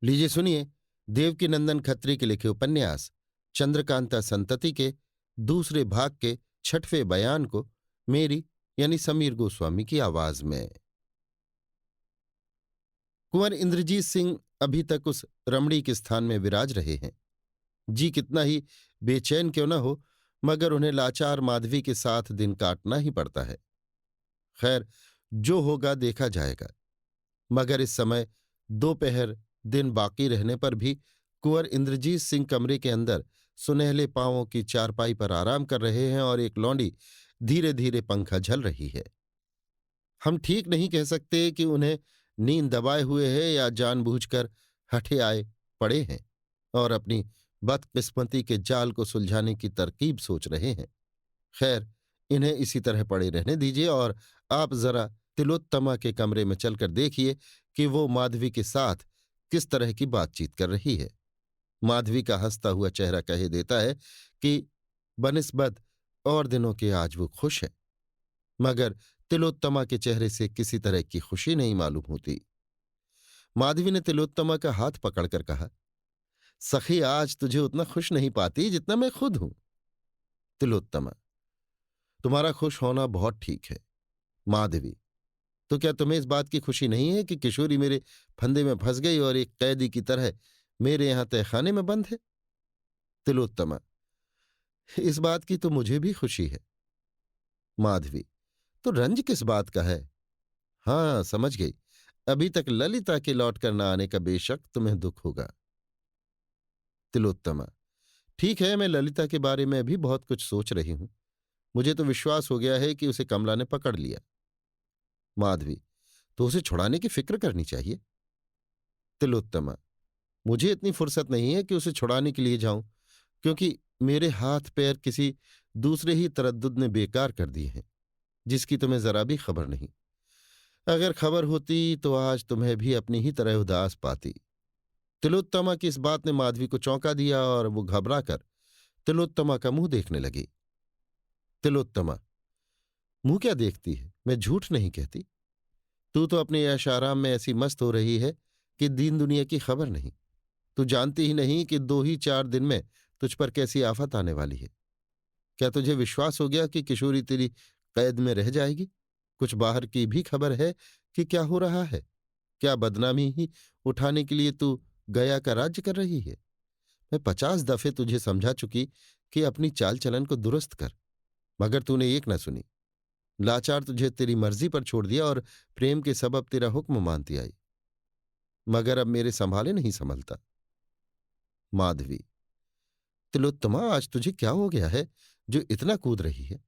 लीजिए सुनिए, देवकीनंदन खत्री के लिखे उपन्यास चंद्रकांता संतति के दूसरे भाग के 6वें बयान को मेरी यानी समीर गोस्वामी की आवाज में। कुंवर इंद्रजीत सिंह अभी तक उस रमणी के स्थान में विराज रहे हैं। जी कितना ही बेचैन क्यों न हो, मगर उन्हें लाचार माधवी के साथ दिन काटना ही पड़ता है। खैर, जो होगा देखा जाएगा। मगर इस समय दोपहर दिन बाकी रहने पर भी कुंवर इंद्रजीत सिंह कमरे के अंदर सुनहले पांवों की चारपाई पर आराम कर रहे हैं और एक लौंडी धीरे धीरे पंखा झल रही है। हम ठीक नहीं कह सकते कि उन्हें नींद दबाए हुए है या जानबूझकर हठे आए पड़े हैं और अपनी बदकिस्मती के जाल को सुलझाने की तरकीब सोच रहे हैं। खैर, इन्हें इसी तरह पड़े रहने दीजिए और आप जरा तिलोत्तमा के कमरे में चलकर देखिए कि वो माधवी के साथ किस तरह की बातचीत कर रही है। माधवी का हंसता हुआ चेहरा कहे देता है कि बनिस्बत और दिनों के आज वो खुश है, मगर तिलोत्तमा के चेहरे से किसी तरह की खुशी नहीं मालूम होती। माधवी ने तिलोत्तमा का हाथ पकड़कर कहा, सखी, आज तुझे उतना खुश नहीं पाती जितना मैं खुद हूं। तिलोत्तमा, तुम्हारा खुश होना बहुत ठीक है। माधवी, तो क्या तुम्हें इस बात की खुशी नहीं है कि किशोरी मेरे फंदे में फंस गई और एक कैदी की तरह मेरे यहां तहखाने में बंद है? तिलोत्तमा, इस बात की तो मुझे भी खुशी है। माधवी, तो रंज किस बात का है? हाँ, समझ गई। अभी तक ललिता के लौट कर न आने का बेशक तुम्हें दुख होगा। तिलोत्तमा, ठीक है, मैं ललिता के बारे में भी बहुत कुछ सोच रही हूं। मुझे तो विश्वास हो गया है कि उसे कमला ने पकड़ लिया। माधवी, तो उसे छुड़ाने की फिक्र करनी चाहिए। तिलोत्तमा, मुझे इतनी फुर्सत नहीं है कि उसे छुड़ाने के लिए जाऊं, क्योंकि मेरे हाथ पैर किसी दूसरे ही तरद्दुद ने बेकार कर दिए हैं, जिसकी तुम्हें जरा भी खबर नहीं। अगर खबर होती तो आज तुम्हें भी अपनी ही तरह उदास पाती। तिलोत्तमा की इस बात ने माधवी को चौंका दिया और वो घबरा कर तिलोत्तमा का मुंह देखने लगी। तिलोत्तमा, मुंह क्या देखती है? मैं झूठ नहीं कहती। तू तो अपने ऐश आराम में ऐसी मस्त हो रही है कि दीन दुनिया की खबर नहीं। तू जानती ही नहीं कि 2 ही 4 दिन में तुझ पर कैसी आफत आने वाली है। क्या तुझे विश्वास हो गया कि किशोरी तेरी कैद में रह जाएगी? कुछ बाहर की भी खबर है कि क्या हो रहा है? क्या बदनामी ही उठाने के लिए तू गया का राज्य कर रही है? मैं 50 दफे तुझे समझा चुकी कि अपनी चाल चलन को दुरुस्त कर, मगर तूने एक न सुनी। लाचार तुझे तेरी मर्जी पर छोड़ दिया और प्रेम के सबब तेरा हुक्म मानती आई, मगर अब मेरे संभाले नहीं संभलता। माधवी, तिलोत्तमा, आज तुझे क्या हो गया है जो इतना कूद रही है?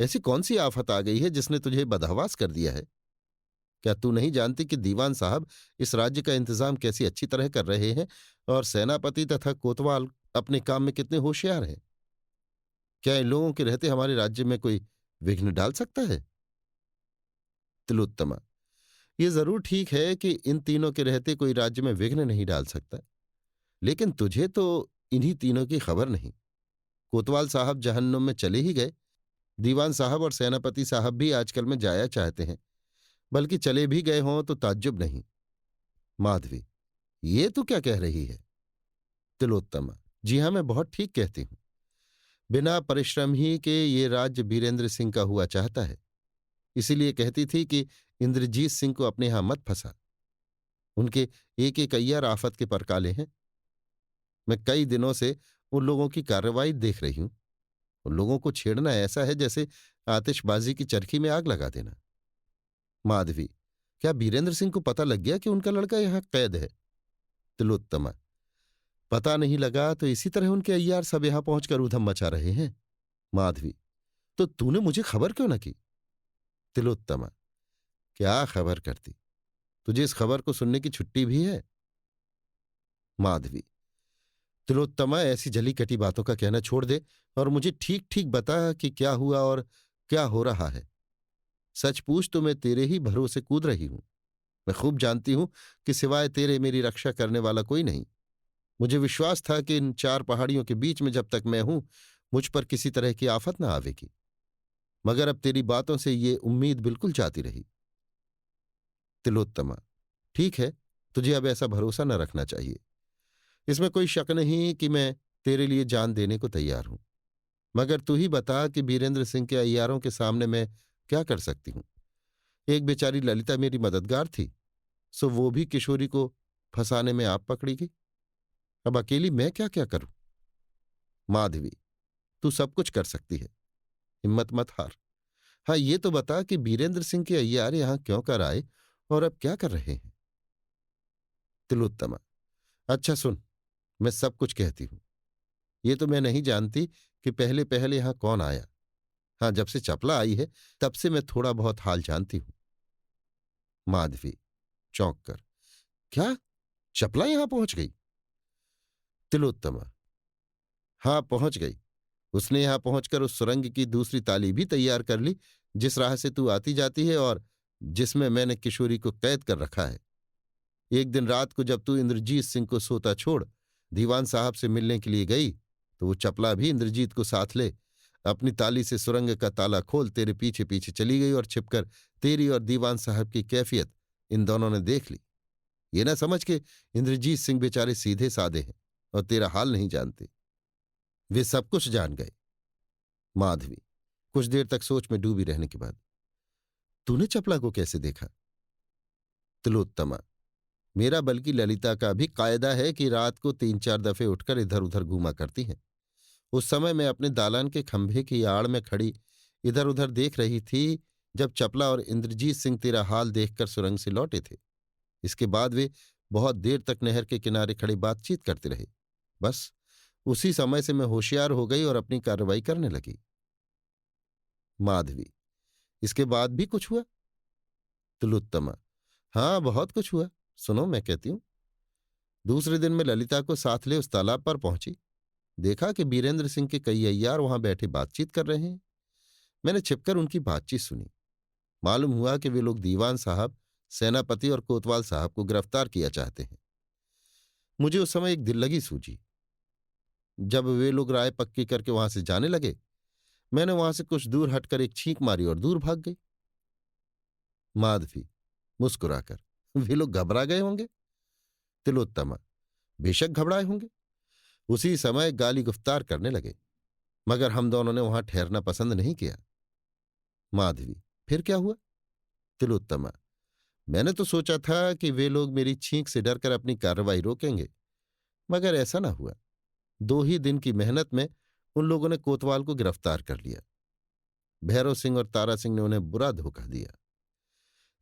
ऐसी कौन सी आफत आ गई है जिसने तुझे बदहवास कर दिया है? क्या तू नहीं जानती कि दीवान साहब इस राज्य का इंतजाम कैसी अच्छी तरह कर रहे हैं और सेनापति तथा कोतवाल अपने काम में कितने होशियार हैं? क्या इन लोगों के रहते हमारे राज्य में कोई विघ्न डाल सकता है? तिलोत्तमा, ये जरूर ठीक है कि इन तीनों के रहते कोई राज्य में विघ्न नहीं डाल सकता, लेकिन तुझे तो इन्हीं तीनों की खबर नहीं। कोतवाल साहब जहन्नुम में चले ही गए। दीवान साहब और सेनापति साहब भी आजकल में जाया चाहते हैं, बल्कि चले भी गए हों तो ताज्जुब नहीं। माधवी, ये तू क्या कह रही है? तिलोत्तमा, जी हां, मैं बहुत ठीक कहती हूं। बिना परिश्रम ही के ये राज्य बीरेंद्र सिंह का हुआ चाहता है। इसीलिए कहती थी कि इंद्रजीत सिंह को अपने यहां मत फंसा। उनके एक एक अय्यार आफत के परकाले हैं। मैं कई दिनों से उन लोगों की कार्रवाई देख रही हूं। उन लोगों को छेड़ना ऐसा है जैसे आतिशबाजी की चरखी में आग लगा देना। माधवी, क्या बीरेंद्र सिंह को पता लग गया कि उनका लड़का यहां कैद है? तिलोत्तमा, पता नहीं लगा तो इसी तरह उनके अय्यार सब यहां पहुंचकर उधम मचा रहे हैं। माधवी, तो तूने मुझे खबर क्यों न की? तिलोत्तमा, क्या खबर करती? तुझे इस खबर को सुनने की छुट्टी भी है? माधवी, तिलोत्तमा, ऐसी जली कटी बातों का कहना छोड़ दे और मुझे ठीक ठीक बता कि क्या हुआ और क्या हो रहा है। सच पूछ तो मैं तेरे ही भरोसे कूद रही हूं। मैं खूब जानती हूं कि सिवाय तेरे मेरी रक्षा करने वाला कोई नहीं। मुझे विश्वास था कि इन 4 पहाड़ियों के बीच में जब तक मैं हूं, मुझ पर किसी तरह की आफत न आवेगी, मगर अब तेरी बातों से ये उम्मीद बिल्कुल जाती रही। तिलोत्तमा, ठीक है, तुझे अब ऐसा भरोसा न रखना चाहिए। इसमें कोई शक नहीं कि मैं तेरे लिए जान देने को तैयार हूं। मगर तू ही बता कि बीरेंद्र सिंह के अय्यारों के सामने मैं क्या कर सकती हूं। एक बेचारी ललिता मेरी मददगार थी, सो वो भी किशोरी को फंसाने में आप पकड़ी गई। अब अकेली मैं क्या क्या करूं। माधवी, तू सब कुछ कर सकती है, हिम्मत मत हार। हाँ, ये तो बता कि बीरेंद्र सिंह के अय्यार यहां क्यों कर आए और अब क्या कर रहे हैं। तिलोत्तमा, अच्छा सुन, मैं सब कुछ कहती हूं। ये तो मैं नहीं जानती कि पहले पहले यहां कौन आया। हाँ, जब से चपला आई है तब से मैं थोड़ा बहुत हाल जानती हूं। माधवी चौंक कर, क्या चपला यहां पहुंच गई। तिलोत्तमा, हाँ पहुंच गई। उसने यहां पहुंचकर उस सुरंग की दूसरी ताली भी तैयार कर ली, जिस राह से तू आती जाती है और जिसमें मैंने किशोरी को कैद कर रखा है। एक दिन रात को जब तू इंद्रजीत सिंह को सोता छोड़ दीवान साहब से मिलने के लिए गई, तो वो चपला भी इंद्रजीत को साथ ले अपनी ताली से सुरंग का ताला खोल तेरे पीछे पीछे चली गई और छिपकर तेरी और दीवान साहब की कैफियत इन दोनों ने देख ली। ये ना समझ के इंद्रजीत सिंह बेचारे सीधे साधे हैं और तेरा हाल नहीं जानते। वे सब कुछ जान गए। माधवी कुछ देर तक सोच में डूबी रहने के बाद, तूने चपला को कैसे देखा। तिलोत्तमा, मेरा बल्कि ललिता का भी कायदा है कि रात को 3-4 दफे उठकर इधर उधर घूमा करती हैं। उस समय मैं अपने दालान के खंभे की आड़ में खड़ी इधर उधर देख रही थी जब चपला और इंद्रजीत सिंह तेरा हाल देखकर सुरंग से लौटे थे। इसके बाद वे बहुत देर तक नहर के किनारे खड़े बातचीत करते रहे। बस उसी समय से मैं होशियार हो गई और अपनी कार्रवाई करने लगी। माधवी, इसके बाद भी कुछ हुआ। तिलोत्तमा, हाँ बहुत कुछ हुआ। सुनो मैं कहती हूं। दूसरे दिन मैं ललिता को साथ ले उस तालाब पर पहुंची। देखा कि बीरेंद्र सिंह के कई अय्यार वहां बैठे बातचीत कर रहे हैं। मैंने छिपकर उनकी बातचीत सुनी। मालूम हुआ कि वे लोग दीवान साहब, सेनापति और कोतवाल साहब को गिरफ्तार किया चाहते हैं। मुझे उस समय एक दिल लगी सूझी। जब वे लोग राय पक्की करके वहां से जाने लगे, मैंने वहां से कुछ दूर हटकर एक छींक मारी और दूर भाग गई। माधवी मुस्कुराकर, वे लोग घबरा गए होंगे। तिलोत्तमा, बेशक घबराए होंगे। उसी समय गाली गुफ्तार करने लगे, मगर हम दोनों ने वहां ठहरना पसंद नहीं किया। माधवी, फिर क्या हुआ। तिलोत्तमा, मैंने तो सोचा था कि वे लोग मेरी छींक से डरकर अपनी कार्रवाई रोकेंगे, मगर ऐसा ना हुआ। 2 ही दिन की मेहनत में उन लोगों ने कोतवाल को गिरफ्तार कर लिया। भैरव सिंह और तारा सिंह ने उन्हें बुरा धोखा दिया।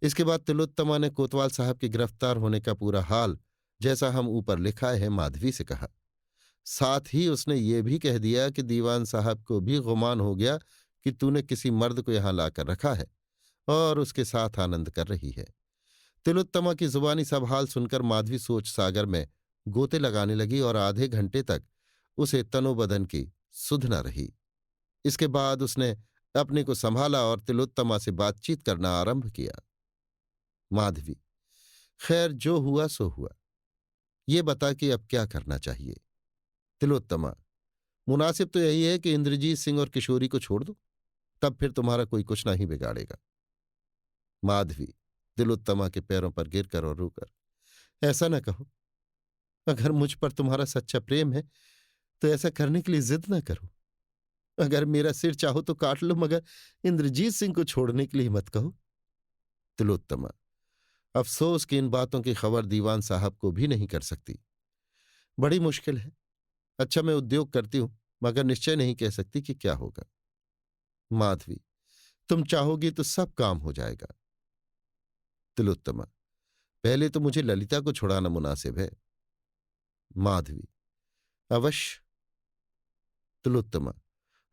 इसके बाद तिलोत्तमा ने कोतवाल साहब के गिरफ्तार होने का पूरा हाल जैसा हम ऊपर लिखा है माधवी से कहा। साथ ही उसने ये भी कह दिया कि दीवान साहब को भी गुमान हो गया कि तूने किसी मर्द को यहां लाकर रखा है और उसके साथ आनंद कर रही है। तिलोत्तमा की जुबानी सब हाल सुनकर माधवी सोच सागर में गोते लगाने लगी और आधे घंटे तक उसे तनोबदन की सुध न रही। इसके बाद उसने अपने को संभाला और तिलोत्तमा से बातचीत करना आरंभ किया। माधवी, खैर जो हुआ सो हुआ। ये बता कि अब क्या करना चाहिए। तिलोत्तमा, मुनासिब तो यही है कि इंद्रजीत सिंह और किशोरी को छोड़ दो, तब फिर तुम्हारा कोई कुछ नहीं बिगाड़ेगा। माधवी तिलोत्तमा के पैरों पर गिरकर और रोकर, ऐसा न कहो। अगर मुझ पर तुम्हारा सच्चा प्रेम है तो ऐसा करने के लिए जिद न करो। अगर मेरा सिर चाहो तो काट लो, मगर इंद्रजीत सिंह को छोड़ने के लिए मत कहो। तिलोत्तमा, अफसोस कि इन बातों की खबर दीवान साहब को भी नहीं कर सकती। बड़ी मुश्किल है। अच्छा मैं उद्योग करती हूं, मगर निश्चय नहीं कह सकती कि क्या होगा। माधवी, तुम चाहोगी तो सब काम हो जाएगा। तिलोत्तमा, पहले तो मुझे ललिता को छुड़ाना मुनासिब है। माधवी, अवश्य। तिलोत्तमा,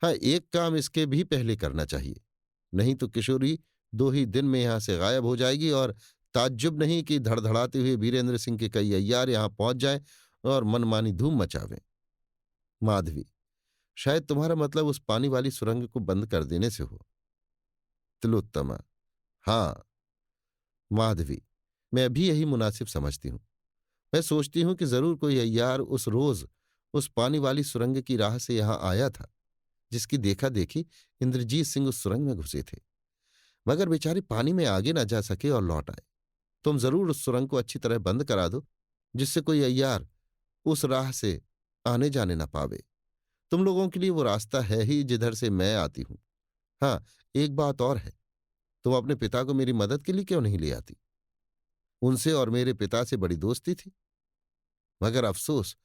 हाँ एक काम इसके भी पहले करना चाहिए, नहीं तो किशोरी 2 ही दिन में यहां से गायब हो जाएगी और ताज्जुब नहीं कि धड़धड़ाते हुए वीरेंद्र सिंह के कई अय्यार यहां पहुंच जाएं और मनमानी धूम मचावें। माधवी, शायद तुम्हारा मतलब उस पानी वाली सुरंग को बंद कर देने से हो। तिलोत्तमा, हाँ। माधवी, मैं भी यही मुनासिब समझती हूं। मैं सोचती हूं कि जरूर कोई अय्यार उस रोज उस पानी वाली सुरंग की राह से यहां आया था, जिसकी देखा देखी इंद्रजीत सिंह उस सुरंग में घुसे थे, मगर बेचारे पानी में आगे न जा सके और लौट आए। तुम जरूर उस सुरंग को अच्छी तरह बंद करा दो, जिससे कोई अय्यार उस राह से आने जाने ना पावे। तुम लोगों के लिए वो रास्ता है ही जिधर से मैं आती हूं। हाँ, एक बात और है, तुम अपने पिता को मेरी मदद के लिए क्यों नहीं ले आती? उनसे और मेरे पिता से बड़ी दोस्ती थी, मगर अफसोस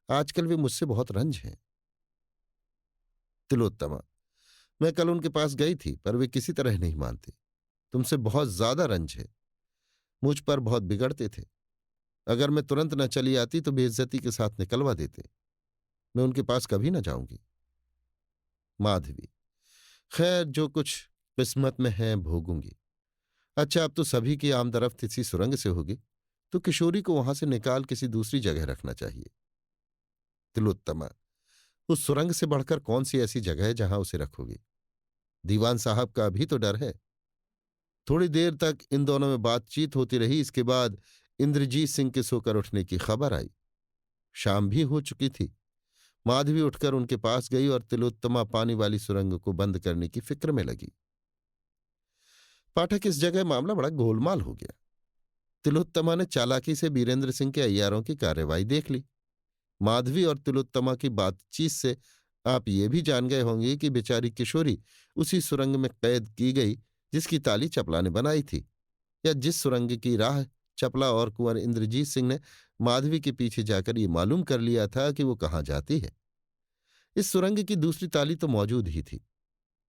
आजकल वे मुझसे बहुत रंज हैं। तिलोत्तमा: मैं कल उनके पास गई थी, पर वे किसी तरह नहीं मानते। तुमसे बहुत ज्यादा रंज है, मुझ पर बहुत बिगड़ते थे। अगर मैं तुरंत न चली आती तो बेइज्जती के साथ निकलवा देते। मैं उनके पास कभी न जाऊंगी। माधवी: खैर, जो कुछ किस्मत में है भोगूंगी। अच्छा, अब तो सभी की आमदरफ्त इसी सुरंग से होगी, तो किशोरी को वहां से निकाल किसी दूसरी जगह रखना चाहिए। तिलोत्तमा: उस सुरंग से बढ़कर कौन सी ऐसी जगह है जहां उसे रखोगे? दीवान साहब का भी तो डर है। थोड़ी देर तक इन दोनों में बातचीत होती रही। इसके बाद इंद्रजीत सिंह के सोकर उठने की खबर आई। शाम भी हो चुकी थी। माधवी उठकर उनके पास गई और तिलोत्तमा पानी वाली सुरंग को बंद करने की फिक्र में लगी। पाठक, इस जगह मामला बड़ा गोलमाल हो गया। तिलोत्तमा ने चालाकी से बीरेंद्र सिंह के अय्यारों की कार्रवाई देख ली। माधवी और तिलोत्तमा की बातचीत से आप ये भी जान गए होंगे कि बेचारी किशोरी उसी सुरंग में कैद की गई जिसकी ताली चपला ने बनाई थी, या जिस सुरंग की राह चपला और कुंवर इंद्रजीत सिंह ने माधवी के पीछे जाकर ये मालूम कर लिया था कि वो कहाँ जाती है। इस सुरंग की दूसरी ताली तो मौजूद ही थी।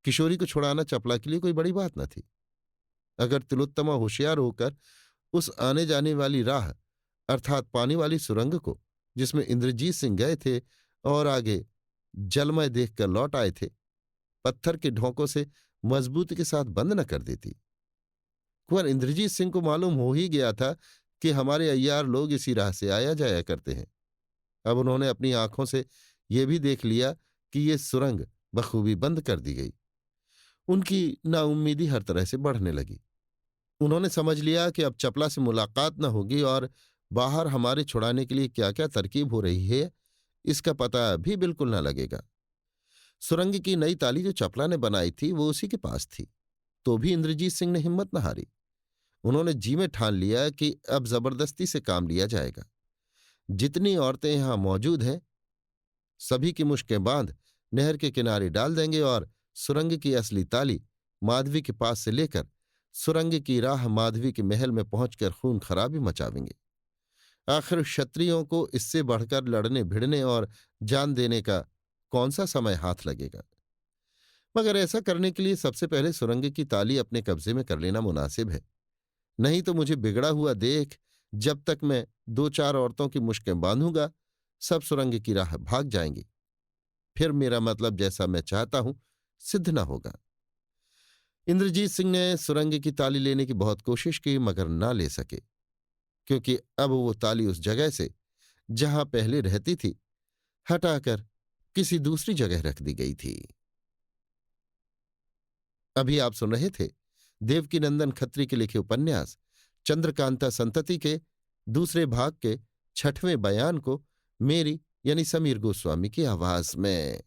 किशोरी को छुड़ाना चपला के लिए कोई बड़ी बात न थी। अगर तिलोत्तमा होशियार होकर उस आने जाने वाली राह अर्थात पानी वाली सुरंग को, जिसमें इंद्रजीत सिंह गए थे और आगे जलमय देखकर लौट आए थे, पत्थर के ढोंकों से मजबूती के साथ बंद न कर देती। कुंवर इंद्रजीत सिंह को मालूम हो ही गया था कि हमारे अय्यार लोग इसी राह से आया जाया करते हैं। अब उन्होंने अपनी आंखों से ये भी देख लिया कि ये सुरंग बखूबी बंद कर दी गई। उनकी नाउम्मीदी हर तरह से बढ़ने लगी। उन्होंने समझ लिया कि अब चपला से मुलाकात न होगी और बाहर हमारे छुड़ाने के लिए क्या क्या तरकीब हो रही है इसका पता भी बिल्कुल न लगेगा। सुरंग की नई ताली जो चपला ने बनाई थी वो उसी के पास थी, तो भी इंद्रजीत सिंह ने हिम्मत न हारी। उन्होंने जी में ठान लिया कि अब जबरदस्ती से काम लिया जाएगा। जितनी औरतें यहां मौजूद हैं सभी की मुश्कें बांध नहर के किनारे डाल देंगे और सुरंग की असली ताली माधवी के पास से लेकर सुरंग की राह माधवी के महल में पहुंचकर खून खराबी मचावेंगे। आखिर क्षत्रियों को इससे बढ़कर लड़ने भिड़ने और जान देने का कौन सा समय हाथ लगेगा? मगर ऐसा करने के लिए सबसे पहले सुरंग की ताली अपने कब्जे में कर लेना मुनासिब है। नहीं तो मुझे बिगड़ा हुआ देख जब तक मैं दो चार औरतों की मुश्कें बांधूंगा सब सुरंग की राह भाग जाएंगी। फिर मेरा मतलब जैसा मैं चाहता हूं सिद्ध न होगा। इंद्रजीत सिंह ने सुरंग की ताली लेने की बहुत कोशिश की मगर ना ले सके, क्योंकि अब वो ताली उस जगह से जहां पहले रहती थी हटाकर किसी दूसरी जगह रख दी गई थी। अभी आप सुन रहे थे देवकीनंदन खत्री के लिखे उपन्यास चंद्रकांता संतति के दूसरे भाग के 6वें बयान को मेरी यानी समीर गोस्वामी की आवाज में।